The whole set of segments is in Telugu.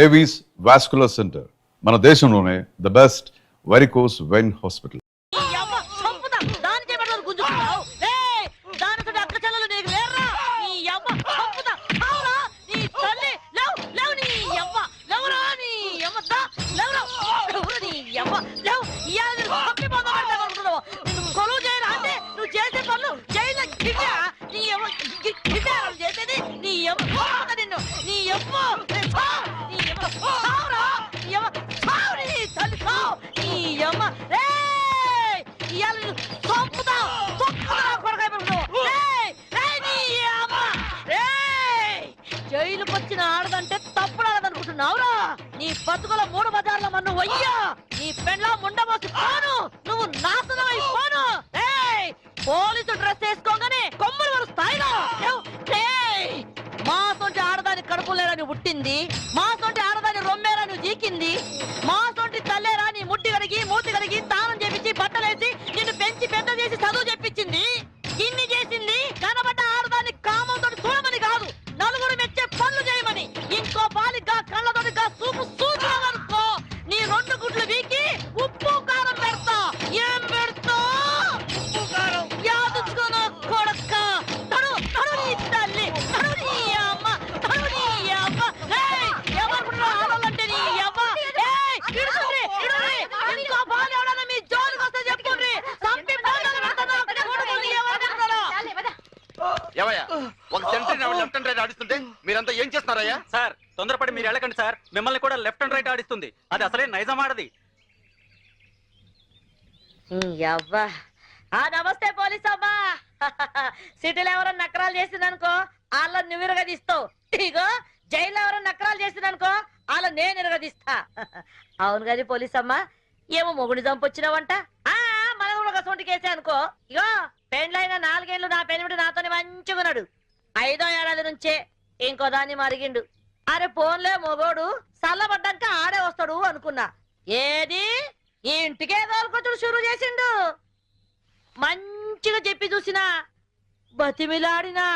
ఏవీస్ వాస్కులర్ సెంటర్ మన దేశంలోనే the best varicose vein hospital. జైలుకి వచ్చిన ఆడదంటే తప్పుడాడదనుకుంటున్నావురా? నీ బతుకుల మూడు బజార్ల మన్ను వయ్యా, నీ పెండ్లా ముండమోసి పోను, నువ్వు నాశనమై పోను. పోలీసు డ్రెస్ వేసుకోగానే కొమ్ములు వరు స్థాయిలో మా సొంటి ఆడదాని కడుపులేరని పుట్టింది, మా సొంటి ఆడదాని రొమ్మేరని జీకింది, మా సొంటి తల్లేరా నీ ముట్టి కడిగి మూతి కడిగి తానం చేపించి బట్టలేసి నిన్ను పెంచి పెద్ద చేసి చదువు చెప్పించింది. ఇన్ని చేసింది కనబడ్డ ఆడదాన్ని కామంతో చూడమని కాదు, నలుగురు మెచ్చే పనులు చేయమని. ఇంకో బాలిగా కళ్ళతోటిగా చూపు చూసుకో, నీ రెండు గుడ్లు వీకి ఉప్పు కారం పెడతా. ఏం పెడతా? ఉప్పు కారం యాదుచ్చుకోను కొడక్క. తడు తడు నీ తల్లి, తడు నీ అమ్మ, తడు నీ అమ్మ. ఎవరు ఆడాలంటే నీ అమ్మ. ఇంకో బాలు ఎవడన్నా మీ జోలికి వస్తే చెప్పుకోండి. చంపి బాధలు పెడతాను. ఒక సెంటర్ లెఫ్ట్ అండ్ రైట్ ఆడిస్తుంటే మీరంతా ఏం చేస్తున్నారయ్యా? సార్ తొందరపడి మీరు వెళ్ళకండి సార్, మిమ్మల్ని కూడా లెఫ్ట్ అండ్ రైట్ ఆడిస్తుంది. అది అసలే నైజం ఆడది. నమస్తే పోలీస్ అమ్మా. సిటీలో ఎవరైనా నకరాలు చేసిందనుకో వాళ్ళ నువ్వు ఇరగదీస్తావు. ఇగో జైల్లో ఎవరైనా నకరాలు చేసిందనుకో వాళ్ళ నేను ఇరగదీస్తా. అవును కానీ పోలీస్ అమ్మా, ఏమో మొగుడి చంపొచ్చినావంట. మన కూడా ఒక సొంటి కేసే అనుకో. ఇగో పెండ్లైన 4 ఏళ్ళు నా పెనిమిటి నాతోనే మంచిగున్నాడు. 5వ ఏడాది నుంచే ఇంకో దాన్ని మరిగిండు. అరే పోన్లే మొగోడు చల్లబడ్డాక ఆడే వస్తాడు అనుకున్నా. ఏది ఈ ఇంటికే తోలుకొచ్చుడు షురు చేసిండు. మంచిగా చెప్పి చూసినా, బతిమిలాడినా,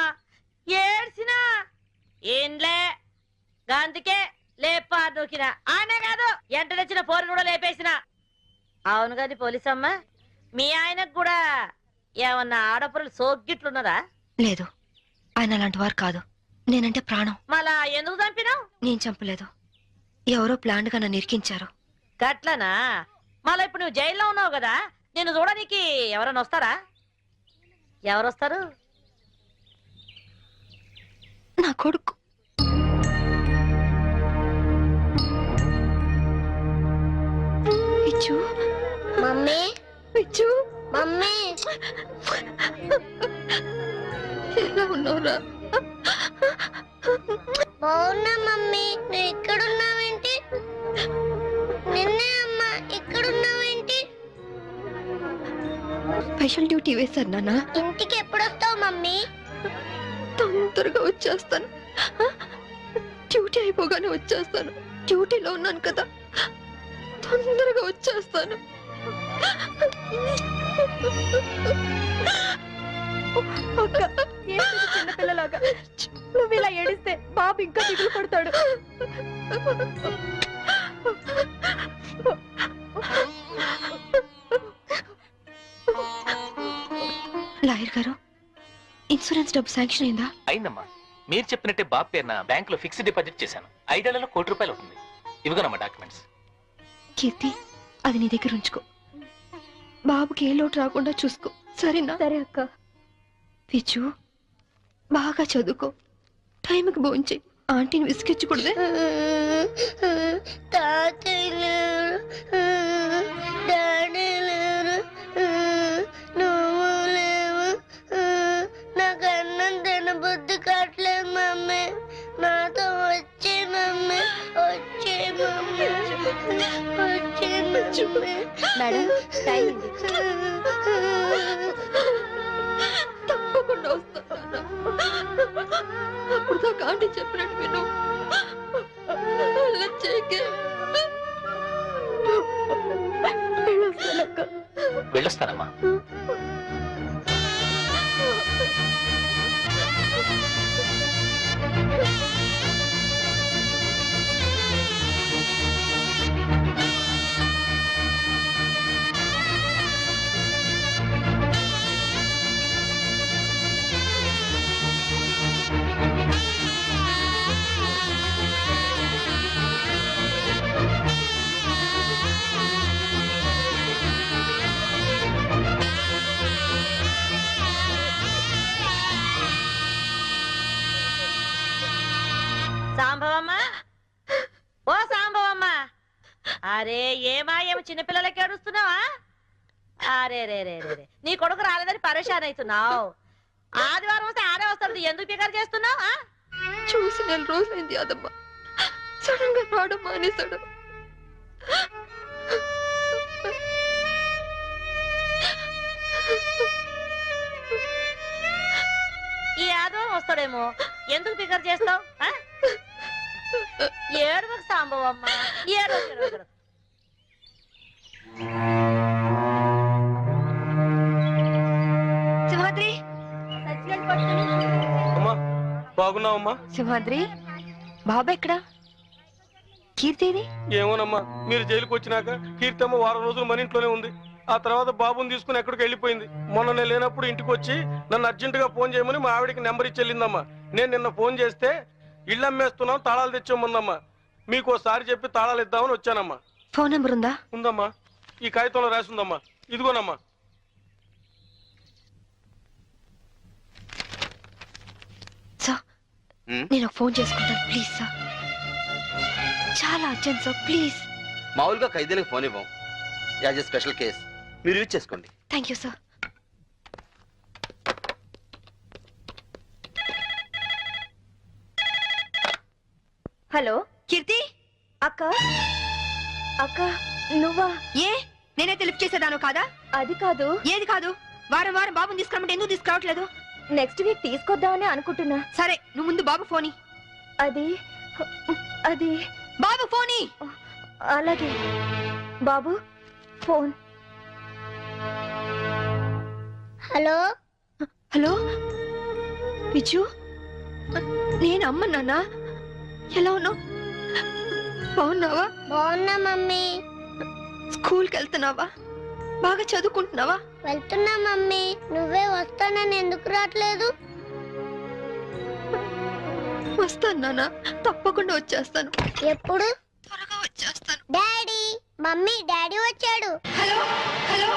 ఏడ్చినా ఏంలే గాంధికే లేపా నూకినా. ఆనే కాదు ఎంట తెచ్చిన పోరుని కూడా లేపేసిన. అవును గది పోలీసమ్మ, మీ ఆయనకు కూడా ఏమన్నా ఆడపురలు సోగ్గిట్లున్నదా? లేదు, ఆయన అలాంటి వారు కాదు. నేనంటే ప్రాణం. మళ్ళా ఎందుకు చంపినావు? నేను చంపలేదు, ఎవరో ప్లాంట్ గా నన్ను ఇరికించారు. గట్లనా? మళ్ళా ఇప్పుడు నువ్వు జైల్లో ఉన్నావు కదా, నేను చూడడానికి ఎవరైనా వస్తారా? ఎవరొస్తారు? నా కొడుకు. పిచ్చు మమ్మీ, పిచ్చు మమ్మీ ఎలా ఉన్నావురా? బాగున్నా మమ్మీ. నువ్వు ఇక్కడున్నావేంటి? నిన్నే అమ్మా, ఇక్కడున్నావేంటి? స్పెషల్ డ్యూటీ వేశారు నాన్న. ఇంటికి ఎప్పుడొస్తావు మమ్మీ? తొందరగా వచ్చేస్తాను. డ్యూటీ అయిపోగానే వచ్చేస్తాను. డ్యూటీలో ఉన్నాను కదా, తొందరగా వచ్చేస్తాను. చిన్నపిల్లలాగా నువ్వు ఇలా ఏడిస్తే బాబు ఇంకా దిగులు పడతాడు. లాయర్ గారు, ఇన్సూరెన్స్ డబ్బు శాంక్షన్ అయిందా? అయిందమ్మా. మీరు చెప్పినట్టే బాబు పేరున బ్యాంక్ లో ఫిక్స్డ్ డిపాజిట్ చేశాను. 5 ఏళ్లలో ₹1,00,00,000 అవుతుంది. ఇవిగోనమ్మా డాక్యుమెంట్స్. కీర్తి, అది నీ దగ్గర ఉంచుకో. బాబుకి ఏ లోటు రాకుండా చూసుకో, సరేనా? సరే అక్క. పిచ్చు, బాగా చదువుకో, టైంకి భోంచేయి. ఆంటీని విసిగించకూడదే. తాతయ్య లేరు, డాడీ లేరు, నువ్వు లేవు. నాకు అన్నం తినబుద్ధి కావట్లేదు మమ్మీ. నాతో వచ్చే మమ్మీ, వచ్చే మమ్మీ, వచ్చే మమ్మీ. మేడం, టైం తప్పకుండా వస్తాను. అప్పుడు దాకా ఆంటీ చెప్పినట్టు విను. వెళ్ళొస్తానమ్మా. అరే ఏమా చిన్నపిల్లలకి ఏడుస్తున్నావా? అరే రే రే రే రే. నీ కొడుకు రాలేదని పరేషాన్ అవుతున్నావు. ఆదివారం వస్తే ఆడే వస్తాడు, ఎందుకు పికర్ చేస్తున్నావు? చూసి 4 రోజులైంది యాదమ్మ. సడన్ గా రావడం మానేశాడు. ఈ ఆదివారం వస్తాడేమో, ఎందుకు పికర్ చేస్తావు? ఏడువకు సాంబవమ్మ, ఏడు. సింహాద్రి, అమ్మా బాగున్నావమ్మా? సింహాద్రి, బాబా ఎక్కడా? కీర్తిది? ఏమోనమ్మా, మీరు జైలుకి వచ్చినాక కీర్తమ్మ వారం రోజులు మన ఇంట్లోనే ఉంది. ఆ తర్వాత బాబుని తీసుకుని ఎక్కడికి వెళ్ళిపోయింది. మొన్న నేను లేనప్పుడు ఇంటికి వచ్చి నన్ను అర్జెంటుగా ఫోన్ చేయమని మా ఆవిడికి నెంబర్ ఇచ్చి వెళ్ళిందమ్మా. నేను నిన్న ఫోన్ చేస్తే ఇల్లు అమ్మేస్తున్నాం, తాళాలు తెచ్చేయమందమ్మా. మీకు ఒకసారి చెప్పి తాళాలు ఇద్దామని వచ్చానమ్మా. ఫోన్ నెంబర్ ఉందా? ఉందమ్మా, ఈ కాగితంలో రాసి ఉందమ్మా, ఇదిగోనమ్మా. సార్, నేను ఒక ఫోన్ చేసుకుంటాను ప్లీజ్ సార్. చాలా అర్జెంట్ సార్, ప్లీజ్. మామూలుగా ఖైదీలకు ఫోన్ ఇవ్వం, యాజ్ ఎ స్పెషల్ కేస్ మీరు యూజ్ చేసుకోండి. Thank you sir. హలో కీర్తి అక్క. అక్క నువ్వా? ఏ నేనైతే లిఫ్ట్ చేసేదాను కాదా? అది కాదు. ఏది కాదు? వారం వారం బాబుని తీసుకురామంటే ఎందుకు తీసుకురావట్లేదు? నెక్స్ట్ వీక్ తీసుకొద్దామని అనుకుంటున్నా. సరే నువ్వు ముందు బాబు ఫోని. అది అది బాబు ఫోని. అలాగే బాబు ఫోన్. హలో హలో విజు, నేను అమ్మ. నాన్న ఎలా ఉన్నావు? బాగున్నావా? బాగున్నా మమ్మీ. స్కూల్కి వెళ్తున్నావా? బాగా చదువుకుంటున్నావా? వెళ్తున్నా మమ్మీ. నువ్వే వస్తానని ఎందుకు రావట్లేదు? వస్తాను నాన్న, తప్పకుండా వచ్చేస్తాను. ఎప్పుడు? త్వరగా వచ్చేస్తాను. డాడీ, మమ్మీ, డాడీ వచ్చాడు. Hello hello.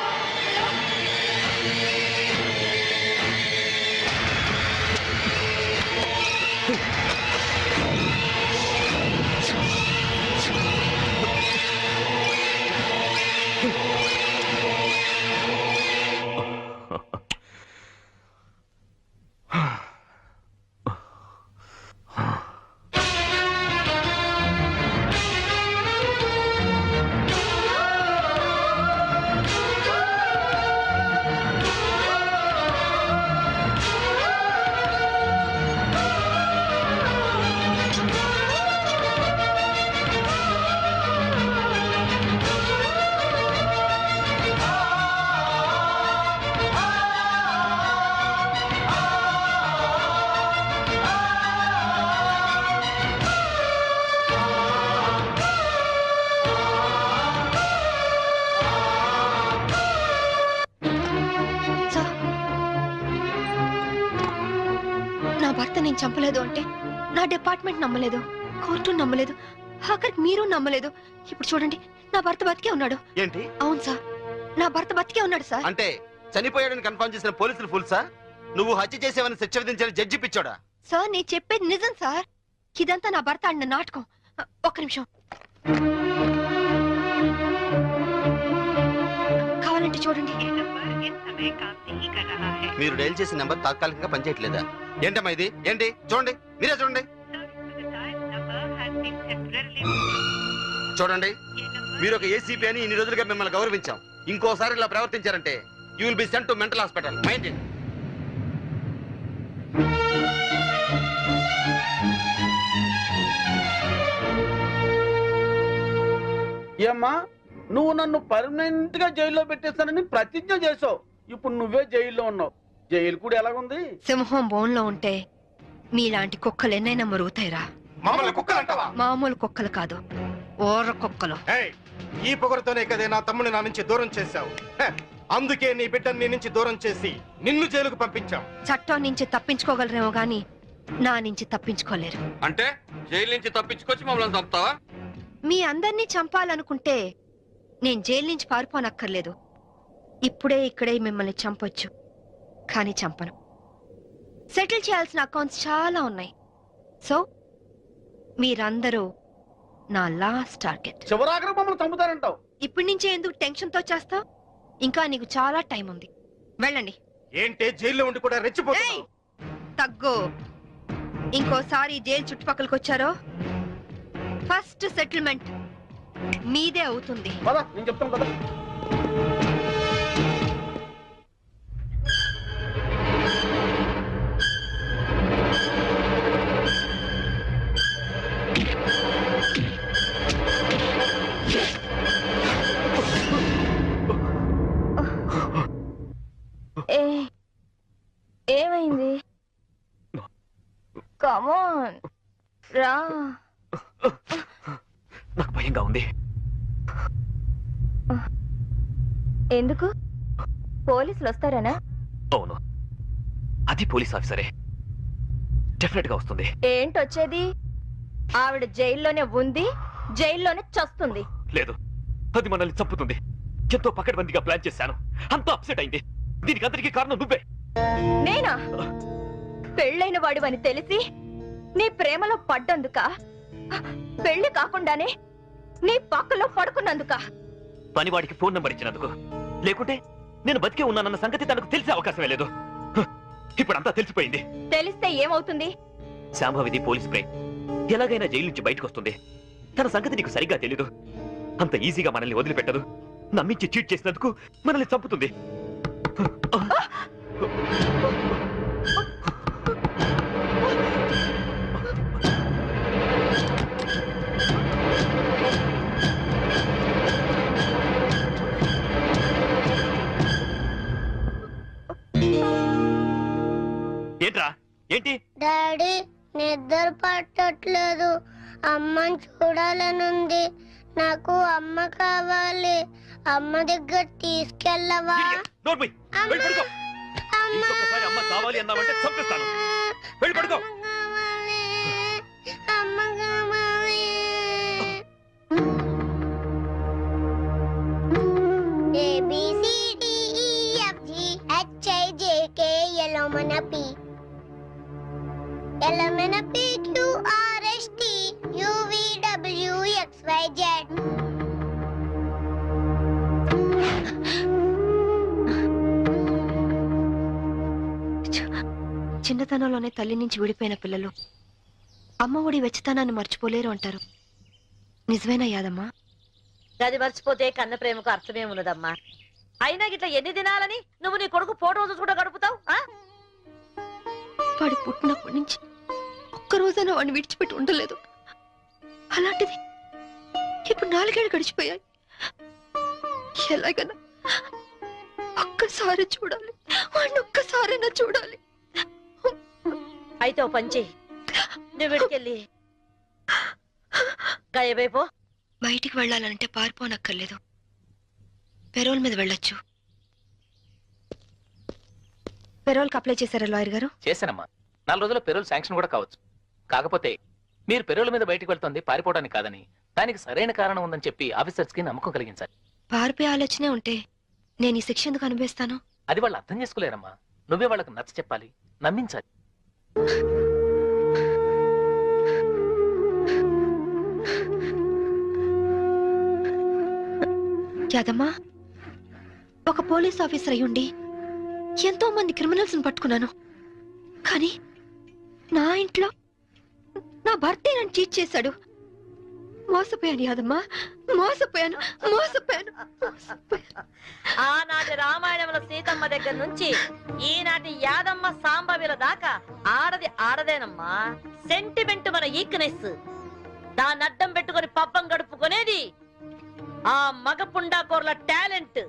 నేను చంపలేదు అంటే నా డిపార్ట్మెంట్ నమ్మలేదు, కోర్టు నమ్మలేదు, ఆఖరికి మీరు నమ్మలేదు. ఇప్పుడు చూడండి, నా భర్త బతికే ఉన్నాడు. ఏంటి? అవును సార్, నా భర్త బతికే ఉన్నాడు సార్. అంటే చనిపోయాడని కన్ఫర్మ్ చేసిన పోలీసులు ఫుల్సా? నువ్వు హత్య చేసేవని శిక్ష విధించిన జడ్జి పిచ్చాడా? సార్ నేను చెప్పేది నిజం సార్. ఇదంతా నా భర్త ఆడిన నాటకం. ఒక్క నిమిషం, కావాలంటే చూడండి. మీరు డైల్ చేసిన నెంబర్ తాత్కాలికంగా పనిచేయట్లేదా? ఏంటమ్మా ఇది? ఏంటి? చూడండి, మీరే చూడండి. చూడండి, మీరు ఒక ఏసీపీ అని ఇన్ని రోజులుగా మిమ్మల్ని గౌరవించాం. ఇంకోసారి ఇలా ప్రవర్తించారంటే you will be sent to mental hospital. Mind it. ఏమ్మా, నువ్వు నన్ను పర్మనెంట్ గా జైల్లో పెట్టేస్తానని ప్రతిజ్ఞ చేసావు. ఇప్పుడు నువ్వే జైల్లో ఉన్నావు. జైలు కూడా ఎలాగుంది? సింహం బోన్లో ఉంటే మీలాంటి కుక్కలు ఎన్నైనా మరుగుతాయిరా. మామూలు కుక్కలు కాదు, ఓర కుక్కలు. ఈ పొగరుతోనే కదే నా తమ్ముని నా నుంచి దూరం చేశావు. అందుకే నీ బిడ్డని నీ నుంచి దూరం చేసి నిన్ను జైలుకు పంపించాం. చట్టం నుంచి తప్పించుకోగలరేమో గాని నా నుంచి తప్పించుకోలేరు. అంటే జైలు నుంచి తప్పించుకొచ్చి మమ్మల్ని చంపుతావా? మీ అందరినీ చంపాలనుకుంటే నేను జైలు నుంచి పారిపోనక్కర్లేదు. ఇప్పుడే ఇక్కడే మిమ్మల్ని చంపొచ్చు, కానీ చంపను. సెటిల్ చేయాల్సిన అకౌంట్స్ చాలా ఉన్నాయి. సో మీరందరూ నా లాస్ట్ టార్గెట్. చివరాఖరి మమ్మల్ని చంపుతారంటావు. ఇప్పటి నుంచే ఎందుకు టెన్షన్ తో చేస్తావు? ఇంకా నీకు చాలా టైం ఉంది. వెళ్ళండి. ఏంటే జైల్లో ఉండి కూడా రెచ్చిపోతున్నావు? ఏయ్! తగ్గు. ఇంకోసారి జైలు చుట్టుపక్కలకి వచ్చారో ఫస్ట్ సెటిల్మెంట్ మీదే అవుతుంది. పద, నేను చెప్తాను కదా. ఏమైంది? కమాన్ రా. నాకు భయంగా ఉంది. ఎందుకు? పోలీసులు వస్తారనా? అవును, అది పోలీస్ ఆఫీసరే. డెఫినెట్ గా వస్తుంది. ఏంటొచ్చేది? ఆవిడ జైల్లోనే ఉంది, జైల్లోనే చస్తుంది. లేదు, అది మనల్ని చంపుతుంది. ఎంతో పకడ్బందీగా ప్లాన్ చేశాను. అంతా అప్సెట్ అయింది. దీనికి అందరికీ కారణం నువ్వే. నేనా? పెళ్ళైన వాడివని తెలిసి నీ ప్రేమలో పడ్డందుక? పెళ్లి కాకుండానే నీ పక్కలో పడుకున్నందుక? పనివాడికి ఫోన్ నంబర్ ఇచ్చినందుకు. లేకుంటే నేను బతికే ఉన్నానన్న సంగతి తనకు తెలిసే అవకాశమే లేదు. ఇప్పుడంతా తెలిసిపోయింది. తెలిస్తే ఏమవుతుంది? శాంభవిది పోలీస్ బ్రేక్. ఎలాగైనా జైలు నుంచి బయటకు వస్తుంది. తన సంగతి నీకు సరిగ్గా తెలీదు. అంత ఈజీగా మనల్ని వదిలిపెట్టదు. నమ్మించి చీట్ చేసినందుకు మనల్ని చంపుతుంది. ఏంట్రా? ఏంటి? డాడీ, నిద్ర పట్టట్లేదు. అమ్మని చూడాలనుంది. నాకు అమ్మ కావాలి. అమ్మ దగ్గర తీసుకెళ్ళవా? నోర్మై, వెళ్ళి పడుకో. ఇంకొకసారి అమ్మ కావాలి అన్నావంటే చంపేస్తాను. వెళ్ళి పడుకో. అమ్మ కావాలి. ABCDEFG HIJK LMNP QRST UVWXYZ. చిన్నతనంలోనే తల్లి నుంచి విడిపోయిన పిల్లలు అమ్మ ఒడి వెచ్చతనాన్ని మర్చిపోలేరు అంటారు. నిజమేనా యాదమ్మా? గది మర్చిపోతే కన్న ప్రేమకు అర్థమే ఉన్నదమ్మా. అయినా గిట్లా ఎన్ని దినాలని నువ్వు నీ కొడుకు ఫోటో చూసుకుంటూ గడుపుతావు? వాడి పుట్టినప్పటి నుంచి ఒక్కరోజైనా వాడిని విడిచిపెట్టి ఉండలేదు. అలాంటిది ఇప్పుడు 4 ఏళ్ళు గడిచిపోయాయి. ఎలాగైనా ఒక్కసారి చూడాలి, వాడిని ఒక్కసారైనా చూడాలి. అయితే ఓ పంచి, నువ్వు విడికెళ్ళి గాయబైపో. బయటికి వెళ్ళాలంటే పారిపోనక్కర్లేదు. పెరోల్ మీద వెళ్ళొచ్చు. పెరోల్కి అప్లై చేశారా లాయర్ గారు? చేశానమ్మా. 4 రోజుల్లో పెరోల్ శాంక్షన్ కూడా కావచ్చు. కాకపోతే మీరు పెరోల్ మీద బయటకు వెళ్తుంది పారిపోవడానికి కాదని, దానికి సరైన కారణం ఉందని చెప్పి ఆఫీసర్స్ కి నమ్మకం కలిగించాలి. పారిపోయే ఆలోచనే ఉంటే నేను ఈ శిక్ష ఎందుకు అనుభవిస్తాను? అది వాళ్ళు అర్థం చేసుకోలేరమ్మా. నువ్వే వాళ్ళకు నచ్చ చెప్పాలి, నమ్మించాలి. యాదమ్మా, ఒక పోలీస్ ఆఫీసర్ అయ్యుండి ఎంతో మంది క్రిమినల్స్ పట్టుకున్నాను. కానీ నా ఇంట్లో నా భర్తే నన్ను చీట్ చేశాడు. మోసపోయాను యాదమ్మా, మోసపోయాను. ఆనాటి రామాయణంలో సీతమ్మ దగ్గర నుంచి ఈనాటి యాదమ్మ సాంబవిల దాకా ఆడది ఆడదేనమ్మా. సెంటిమెంట్ మన ఈక్నెస్. దాన్ని అడ్డం పెట్టుకుని పబ్బం గడుపుకునేది ఆ మగ పుండాకోర్ల టాలెంట్.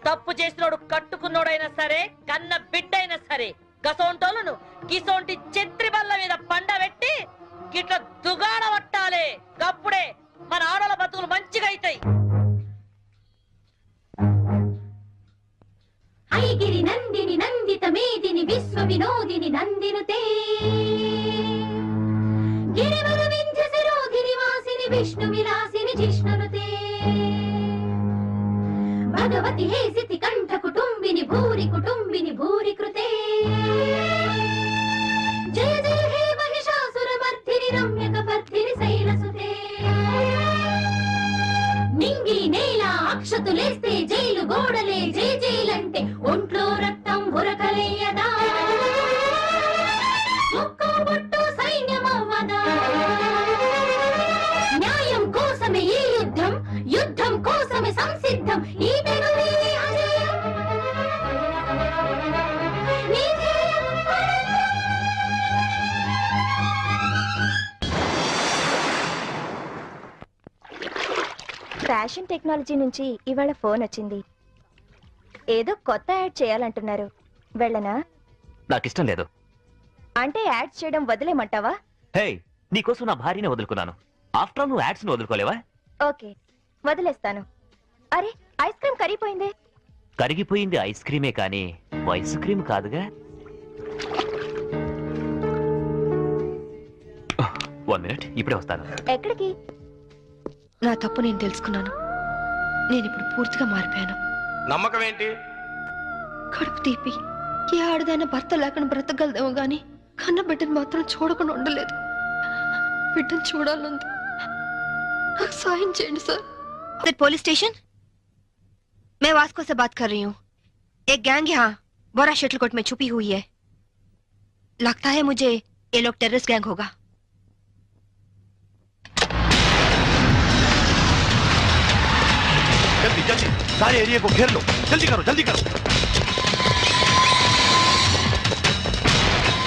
తప్పు చేసినోడు కట్టుకున్నోడైనా సరే, కన్న బిడ్డైనా సరే, గసోంటోలను గిసోంటి చెత్రి బల్ల మీద పండబెట్టి గిట్ల దుగాడ పట్టాలే. అప్పుడే మన ఆడల బతుకులు మంచిగా అవుతాయి. ఐగిరి నందిని నందిత మేదిని విశ్వ వినోదిని నందినుతే గిరివర వింధ్య శిరోధిని వాసిని విష్ణు విలాసిని జిష్ణునుతే భగవతి హేసితి కంఠ కుటుంబిని భూరి కృతే జయ జయ హే మహిషాసుర మర్దిని రమ్యక పర్ధిని శైలసుతే అక్షతులేస్తే జైలు గోడలే జై జైలంటే ఒంట్లో రక్తం ఉరకలేయదా ఒక్కో బొట్టు సైన్యమవ్వదా న్యాయం కోసమే ఈ యుద్ధం యుద్ధం కోసమే సంసిద్ధం ఈ తెగువే అజేయం నీ జయం ఫ్యాషన్ టెక్నాలజీ నుంచి ఇవాళ ఫోన్ వచ్చింది. ఏదో కొత్త యాడ్ చేయాలంటున్నారు. వెళ్ళనా? నాకు ఇష్టం లేదు. అంటే యాడ్ చేయడం వదిలేమంటావా? హే, నీకోసం నా భార్యనే వదులుకున్నాను. ఆఫ్టర్ ఆల్ నువ్వు యాడ్స్ ని వదులుకోలేవా? ఓకే, వదిలేస్తాను. అరే, ఐస్ క్రీమ్ కరిగిపోయిందే. కరిగిపోయింది ఐస్ క్రీమే కానీ ఐస్ క్రీమ్ కాదుగా. 1 మినిట్, ఇప్పుడే వస్తాను. ఎక్కడికి? నా తప్పు నేను తెలుసుకున్నాను. నేను ఇప్పుడు పూర్తిగా మారిపోయాను. నమ్మకం ఏంటి? కడుపు తీపి ఏ ఆడదైనా భర్త లేకుండా బ్రతకగలదేమో గాని కన్న బిడ్డను మాత్రం చూడకుండా ఉండలేదు. బిడ్డను చూడాలంది. నాకు సాయం చేయండి సార్. पुलिस स्टेशन, मैं वास्को से बात कर रही हूँ. एक गैंग यहाँ बोरा शटलकोट में छुपी हुई है. लगता है मुझे ये लोग टेररिस्ट गैंग होगा. जल्दी जल्दी सारे एरिया को घेर लो, जल्दी करो जल्दी करो.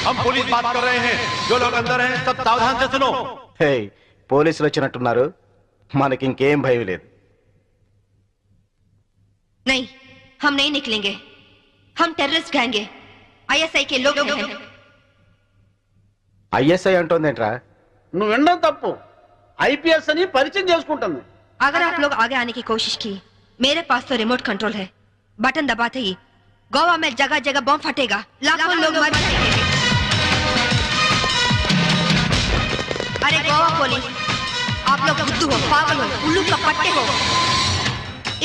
हम पुलिस बात कर रहे हैं, जो लोग अंदर हैं सब सावधान से सुनो. హే, పోలీసులు వచ్చినట్టున్నారు. మనకి ఇంకేం భయం లేదు. नहीं, हम नहीं निकलेंगे. हम टेररिस्ट गैंग है. ISI के लोग हैं. ఐఎస్ఐ అంటోందేంట్రా? నువ్వు వినడం తప్పు. ఐపీఎస్ అని పరిచయం చేసుకుంటుంది. अगर आप लोग आगे आने की कोशिश की, मेरे पास तो रिमोट कंट्रोल है. बटन दबाते ही गोवा में जगह जगह बम फटेगा, लाखों लोग मर जाएंगे. अरे गोवा पुलिस, आप लोग बुद्धू हो, पागल हो, उल्लू का पट्टे हो.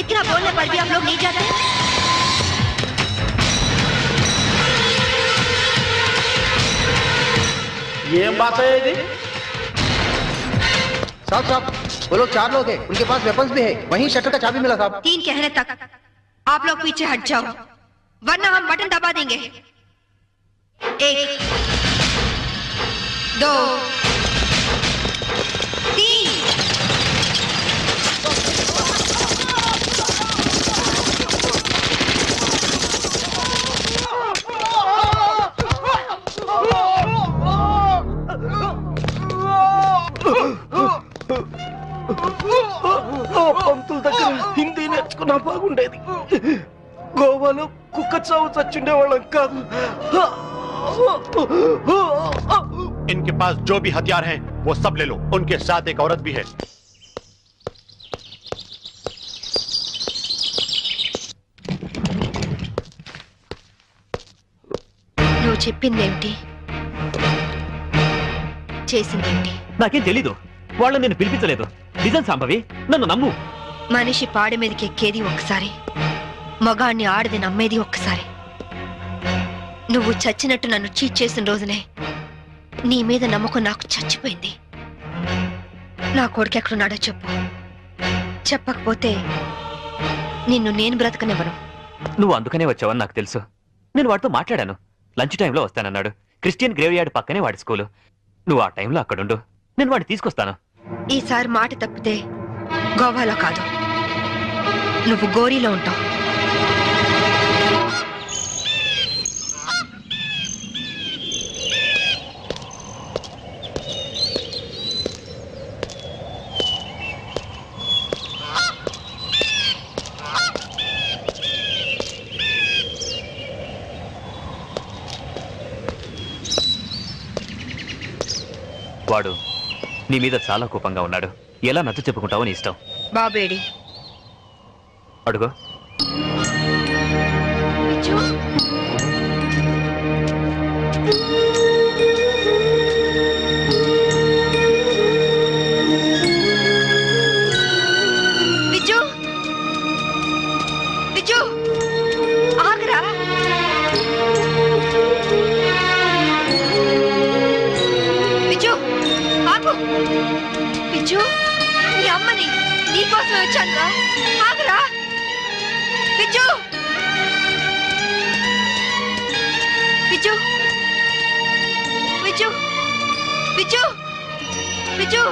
इतना बोलने पर भी आप लोग नहीं जाते. ఏం భాష ఇది? साहब साहब, वो लोग 4 लोग हैं, उनके पास वेपन्स भी है. वहीं शटर का चाबी मिला साहब. 3 कहने तक आप लोग पीछे हट जाओ, वरना हम बटन दबा देंगे. 1 2 3. పంతుల దగ్గర హిందీ నేర్చుకున్నా బాగుండేది. గోవాలో కుక్క చావు చచ్చుండేవాళ్ళం కాదు. इनके पास जो भी हथियार हैं वो सब ले लो. उनके साथ एक औरत भी है. నువ్వు చెప్పిందేమిటి, చేసిందేమిటి? నాకేం తెలీదు. వాళ్ళని నేను పిలిపించలేదు. నిజం సంభవి, నన్ను నమ్ము. మనిషి పాడి మీదకి ఎక్కేది ఒక్కసారి, మగాడిని ఆడది నమ్మేది ఒక్కసారి. నువ్వు చచ్చినట్టు నన్ను చీట్ చేసిన రోజునే నీ మీద నమ్మకం నాకు చచ్చిపోయింది. నా కొడుకు ఎక్కడున్నాడో చెప్పు. చెప్పకపోతే నిన్ను నేను బ్రతకనివ్వను. నువ్వు అందుకనే వచ్చావని నాకు తెలుసు. నేను వాడితో మాట్లాడాను. లంచ్ టైంలో వస్తానన్నాడు. క్రిస్టియన్ గ్రేవ్ యార్డ్ పక్కనే వాడి స్కూలు. నువ్వు ఆ టైంలో అక్కడుండు, నేను వాడిని తీసుకొస్తాను. ఈసారి మాట తప్పితే గోవాలో కాదు, నువ్వు గోరీలో ఉంటావు. వాడు నీ మీద చాలా కోపంగా ఉన్నాడు. ఎలా నచ్చ చెప్పుకుంటావో నీ ఇష్టం. బాబేడి అడుగు. బిజ్జు, బిజ్జు ఆగరా. బిజ్జు ఆగు. బిజ్జు మీ అమ్మని నీకోసమే వచ్చానురా. ఆగరా విజు, విజు, విజు, విజు, విజు,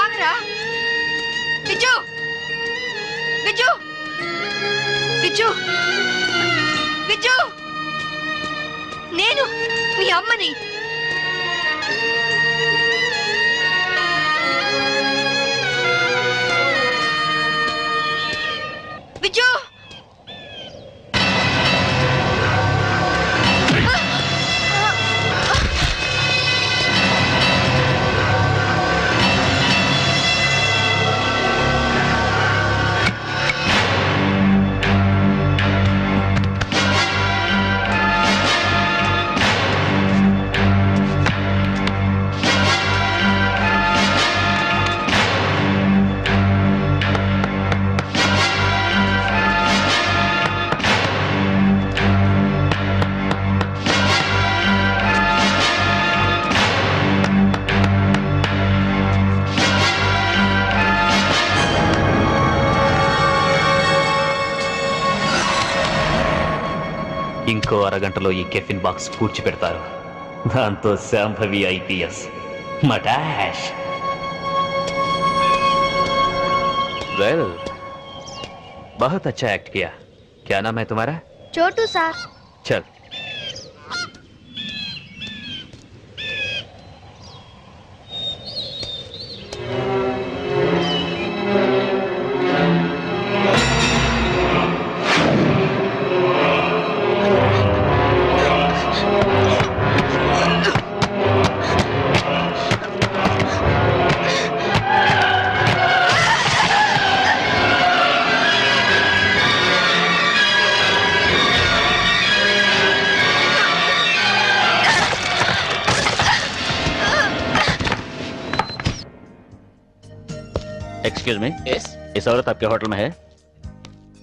ఆగరా విజు, విజు, విజు, విజు, నేను మీ అమ్మని. విజు, ఇంకో అరగంటలో ఈ కెఫిన్ బాక్స్ పూడ్చి పెడతారు. దాంతో శాంభవి ఐపీఎస్ మటాష్. వెల్, बहुत अच्छा एक्ट किया. क्या नाम है तुम्हारा? छोटू सर. चल. एक्सक्यूज मी, इस औरत आपके होटल में है?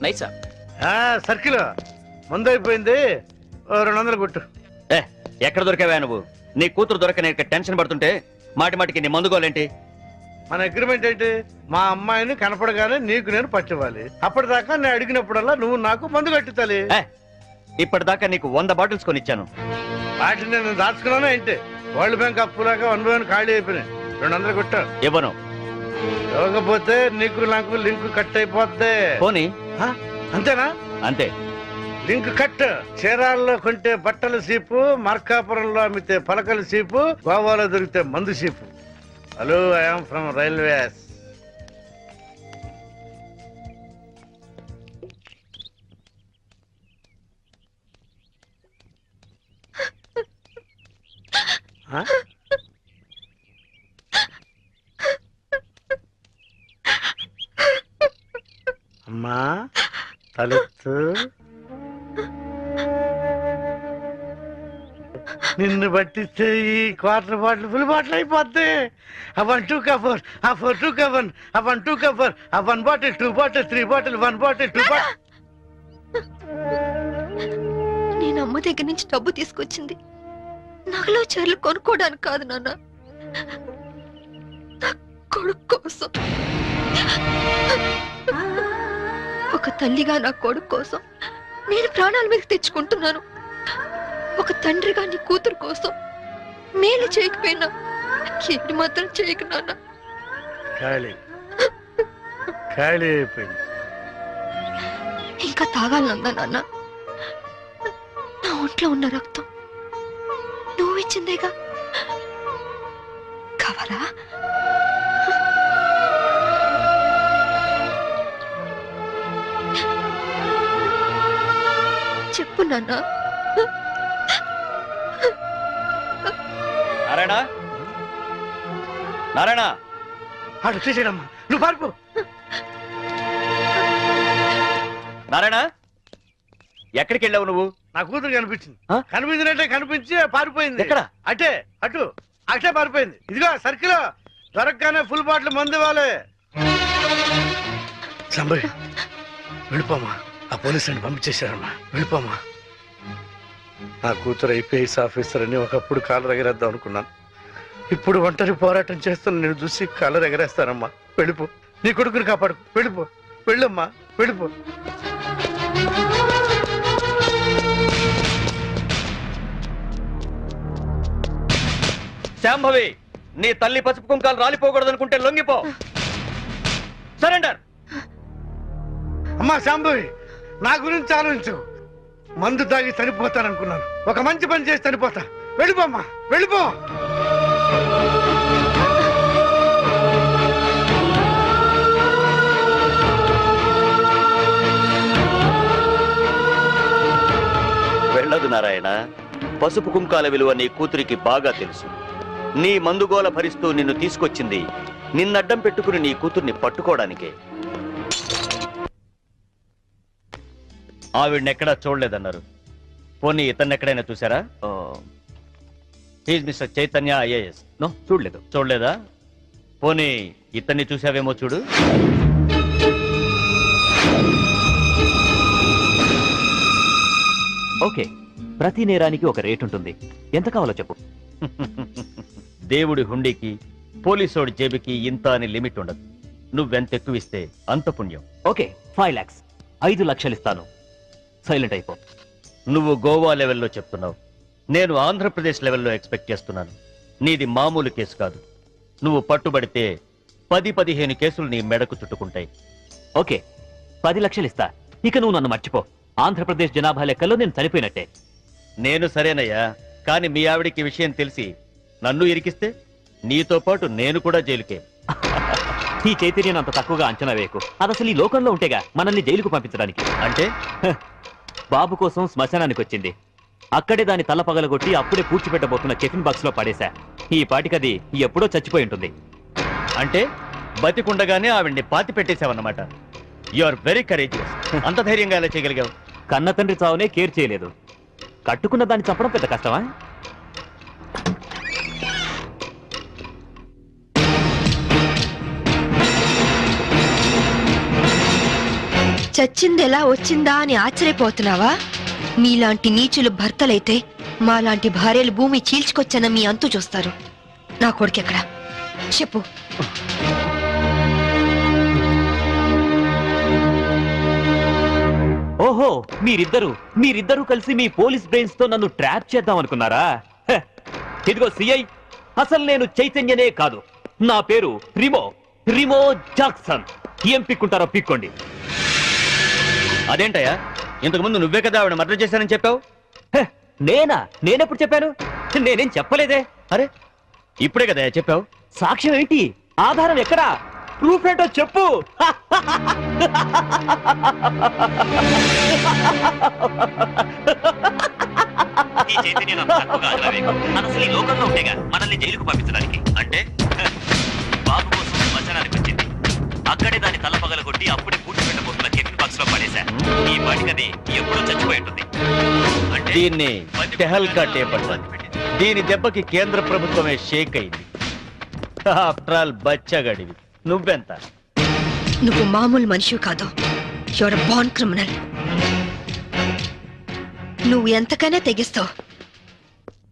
नहीं सर. సర్కిల్ మందు అయిపోయింది, 200 కొట్టు. ఏ, ఎక్కడ దొరికావా నువ్వు? నీ కూతురు దొరకని టెన్షన్ పడుతుంటే మాటి మాటికి నీ మందుకోలేంటి? మన అగ్రిమెంట్ ఏంటి? మా అమ్మాయిని కనపడగానే నీకు నేను పట్టివ్వాలి. అప్పటిదాకా నేను అడిగినప్పుడల్లా నువ్వు నాకు మందు కట్టించాలి. ఇప్పటిదాకా నీకు 100 బాటిల్స్ కొనిచ్చాను. వాటిని నేను దాచుకున్నాను ఏంటి? వరల్డ్ బ్యాంక్ అప్పులాగా 1 by 1 ఖాళీ అయిపోయినాయి. 200 కొట్టు. ఇవ్వను. ఇవ్వకపోతే నీకు నాకు లింక్ కట్ అయిపోద్ది. పోనీ. అంతేనా? అంతే. Link cut. చీరాల్లో కొంటే బట్టల సీపు, మార్కాపురంలో అమ్మితే పలకల సీపు, గోవాలో దొరికితే మందు cheap. Hello, I'm from railways. అమ్మా తలెత్తు. నిన్ను పట్టిస్తే ఈ క్వార్టర్ బాటిల్ ఫుల్ బాటిల్ అయిపోద్ది. ఆ 1 2 కవర్, ఆ 4 2 కవర్, ఆ 1 2 కవర్, ఆ 1 bottle 2 bottle 3 bottle 1 bottle 2 bottle. నేను అమ్మ దగ్గర నుంచి డబ్బు తీసుకొచ్చింది నగలో చీరలు కొనుక్కోవడానికి కాదు నాన్న, నా కొడుకు కోసం. ఒక తల్లిగా నా కొడుకు కోసం నేను ప్రాణాల మీద తెచ్చుకుంటున్నాను. ఒక తండ్రిగా నీ కూతురు కోసం మేలు చేయకపోయినా ఏడు మాత్రం చేయకు నాన్న. ఖాళీ ఖాళీ అయిపోయింది. ఇంకా తాగాలనుందా నాన్న? నా ఒంట్లో ఉన్న రక్తం నువ్వు ఇచ్చిందేగా, కావాలా? చెప్పు నాన్న. నారాయణ, నారాయణ, ఆడు తీసేయడమ్మా, నువ్వు పార్పు. నారాయణ, ఎక్కడికి వెళ్ళావు నువ్వు? నా కూతురు కనిపించింది. కనిపించినట్టే కనిపించి పారిపోయింది. ఎక్కడ? అటే అటు అటే పారిపోయింది. ఇదిగో సర్కిల్ దొరకగానే ఫుల్ బాటిల్ మందు ఇవ్వాలి. సంబరి వెళ్ళిపోమా, ఆ పోలీసుని పంపించేశారమ్మా, వెళ్ళిపోమా. నా కూతురు ఐపీఎస్ ఆఫీసర్ అని ఒకప్పుడు కాలు రగిరేద్దాం అనుకున్నాను. ఇప్పుడు ఒంటరి పోరాటం చేస్తున్న నేను చూసి కలర్ ఎగరేస్తానమ్మా. వెళ్ళిపో, నీ కొడుకుని కాపాడు. వెళ్ళిపో, వెళ్ళమ్మా, వెళ్ళిపో. శాంభవి, నీ తల్లి పసుపు కుంకాలు రాలిపోకూడదనుకుంటే లొంగిపో. సరెండర్. అమ్మా శాంభవి, నా గురించి ఆలోచించు. మందు తాగి చనిపోతాననుకున్నాను, ఒక మంచి పని చేసి చనిపోతా. వెళ్ళిపోమ్మా, వెళ్ళిపో. వెళ్ళదు నారాయణ. పసుపు కుంకాల విలువ నీ కూతురికి బాగా తెలుసు. నీ మందుగోల భరిస్తూ నిన్ను తీసుకొచ్చింది నిన్నడ్డం పెట్టుకుని నీ కూతుర్ని పట్టుకోవడానికే. ఆవిడనెక్కడా చూడలేదన్నారు. పోనీ ఇతన్ని ఎక్కడైనా చూసారా? He's mister Chaitanya IAS. No, చూడలేదా? పోనీ ఇతన్ని చూసావేమో చూడు. ఓకే, ప్రతి నేరానికి ఒక రేట్ ఉంటుంది. ఎంత కావాలో చెప్పు. దేవుడి హుండీకి, పోలీసోడి జేబుకి ఇంత అని లిమిట్ ఉండదు. నువ్వెంత ఎక్కువ ఇస్తే అంత పుణ్యం. ఓకే, 5 lakhs, 5 లక్షలు ఇస్తాను. సైలెంట్ అయిపో. నువ్వు గోవా లెవెల్లో చెప్తున్నావు, నేను ఆంధ్రప్రదేశ్ లెవెల్లో ఎక్స్పెక్ట్ చేస్తున్నాను. నీది మామూలు కేసు కాదు. నువ్వు పట్టుబడితే 10-15 కేసులు నీ మెడకు చుట్టుకుంటాయి. ఓకే, 10 లక్షలు ఇస్తా. ఇక నువ్వు నన్ను మర్చిపో. ఆంధ్రప్రదేశ్ జనాభా లెక్కల్లో నేను చనిపోయినట్టే. నేను సరేనయ్యా, కానీ మీ ఆవిడికి విషయం తెలిసి నన్ను ఇరికిస్తే నీతో పాటు నేను కూడా జైలుకే. ఈ చైతన్యం అంత తక్కువగా అంచనా వేయకు. అది అసలు ఈ లోకంలో ఉంటేగా మనల్ని జైలుకు పంపించడానికి. అంటే బాబు కోసం శ్మశానానికి వచ్చింది. అక్కడే దాని తల పగలగొట్టి అప్పుడే పూడ్చిపెట్టబోతున్న టిఫిన్ బాక్స్ లో పడేశా. ఈ పాటికది ఎప్పుడో చచ్చిపోయి ఉంటుంది. అంటే బతికుండగానే ఆవిడ్ని పాతి పెట్టేశావన్నమాట. You are very courageous. అంత ధైర్యంగా ఎలా చేయగలిగావు? కన్న తండ్రి చావునే కేర్ చేయలేదు. కట్టుకున్న దాన్ని చంపడం పెద్ద కష్టమా? చచ్చింది ఎలా వచ్చిందా అని ఆశ్చర్యపోతున్నావా? మీలాంటి నీచులు భర్తలైతే మాలాంటి భార్యలు భూమి చీల్చుకొచ్చన్న మీ అంతు చూస్తారు. నా కొడుకెక్కడ చెప్పు. ఓహో, మీరిద్దరూ కలిసి మీ పోలీస్ బ్రెయిన్స్ తో నన్ను ట్రాప్ చేద్దాం అనుకున్నారా? ఇదిగో సిఐ, అసలు నేను చైతన్యనే కాదు. నా పేరు రిమో జాక్సన్. ఏం పిక్కుంటారో పిక్కోండి. అదేంటయ్యా, ఇంతకుముందు నువ్వే కదా ఆవిడ మర్డర్ చేశానని చెప్పావు. నేనెప్పుడు చెప్పాను? నేనేం చెప్పలేదే. అరే, ఇప్పుడే కదా చెప్పావు. సాక్ష్యం ఏంటి? ఆధారం ఎక్కడా? ప్రూఫ్ ఏంటో చెప్పు. అసలు ఈ లోకంలో ఉంటేగా మనల్ని జైలుకు పంపించడానికి. అంటే బాబు కోసం శ్మశానానికి వచ్చింది. అక్కడే దాని తల పగలగొట్టి అప్పుడే పూర్తి పెట్టబోతున్న టిఫిన్ బాక్స్ లో పడేశా. ఈ పాటికది ఎప్పుడూ చచ్చిపోయి ఉంటుంది. అంటే దీన్ని టెహల్కా టేప్ అంటారు. దీని దెబ్బకి కేంద్ర ప్రభుత్వమే షేక్ అయింది. ఆఫ్టర్ ఆల్ బచ్చగడివి. నువ్వెంత? నువ్వు మామూలు మనిషి కాదు. Your born criminal. నువ్వు ఎంతకైనా తెగిస్తావు.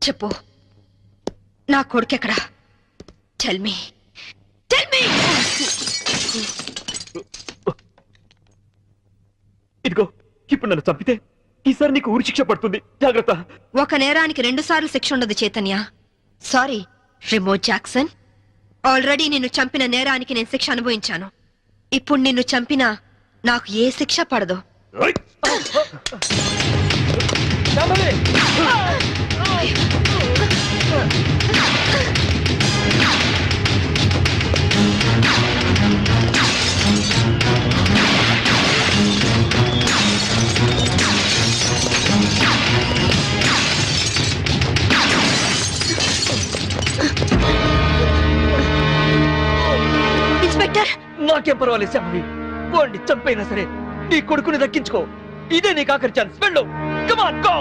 చెప్పు, నా కొడుకెక్కడా? Tell me. ఇదిగో, ఇప్పుడు నన్ను చంపితే ఈసారి నీకు ఊరి శిక్ష పడుతుంది. జాగ్రత్త. ఒక నేరానికి 2 సార్లు శిక్ష ఉండదు Chaitanya. Sorry Remo Jackson. Already నిన్ను చంపిన నేరానికి నేను శిక్ష అనుభవించాను. ఇప్పుడు నిన్ను చంపినా నాకు ఏ శిక్ష పడదు. ఇన్స్పెక్టర్, నాకేం పర్వాలేదు శాంభవి. వాడిని చంపైనా సరే నీ కొడుకుని దక్కించుకో. ఇదే నీకు ఆఖరి ఛాన్స్. వెళ్ళు. Come on, go.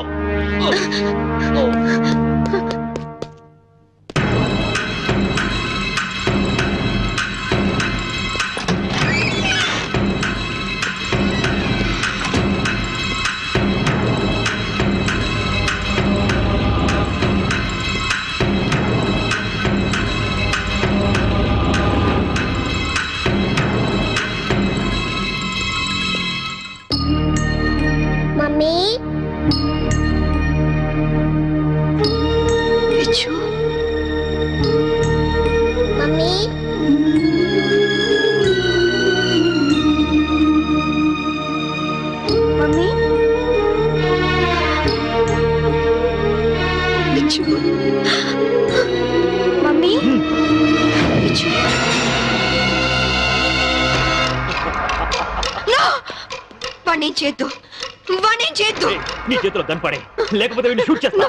వాణ్ణేం చేద్దు, వాణ్ణేం చేద్దు. నీ చేతిలో కనపడే, లేకపోతే వీడిని షూట్ చేస్తా.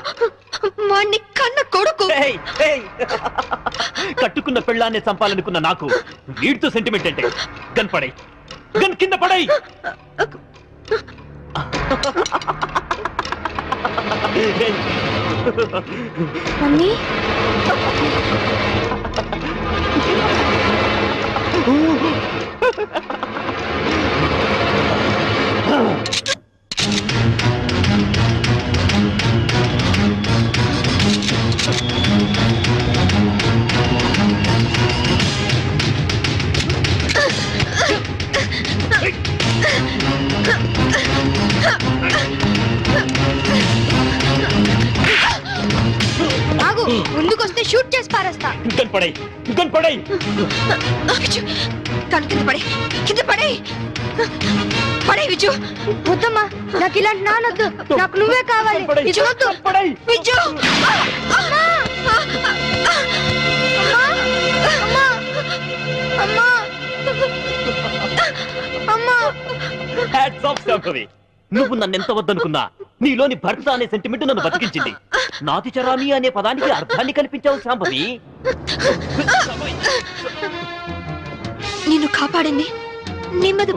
వాణ్ణి కన్న కొడుకు. కట్టుకున్న పెళ్ళాన్ని చంపాలనుకున్న నాకు వీడితో సెంటిమెంట్ అంటే కనపడే, గన్ కింద పడై. మమ్మీ ఆగు, ముందుకొస్తే షూట్ చేసి పారేస్తా. కనపడై, కనపడై. తను కింద పడే, కింద పడే, పడే విజు. వద్దమ్మా, నాకు ఇలాంటి నానొద్దు, నాకు నువ్వే కావాలి. విజు వద్దు, విజు. Hats off, Shambhavi. నువ్వు నన్నెంత వద్దనుకున్నా నీలోని భర్త అనే సెంటిమెంట్ నన్ను బతికించింది. నాతి చరామి అనే పదానికి అర్థాన్ని కల్పించావు శాంభవి. నిన్ను కాపాడింది నీ మీద